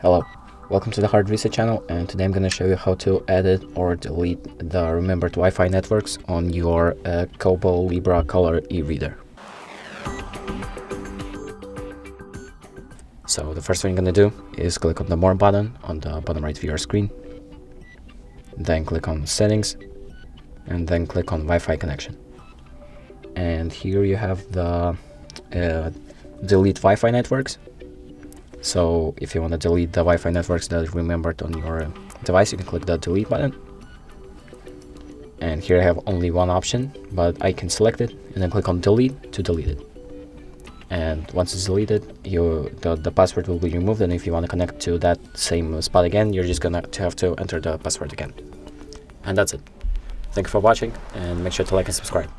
Hello, welcome to the Hard Reset channel, and today I'm going to show you how to edit or delete the remembered Wi-Fi networks on your Kobo Libra Colour e-reader. So the first thing you're going to do is click on the More button on the bottom right of your screen, then click on Settings, and then click on Wi-Fi connection. And here you have the delete Wi-Fi networks. So if you want to delete the Wi-Fi networks that are remembered on your device, you can click the delete button. And here I have only one option, but I can select it and then click on delete to delete it. And once it's deleted, the password will be removed, and if you want to connect to that same spot again, you're just gonna have to enter the password again. And that's it. Thank you for watching, and make sure to like and subscribe.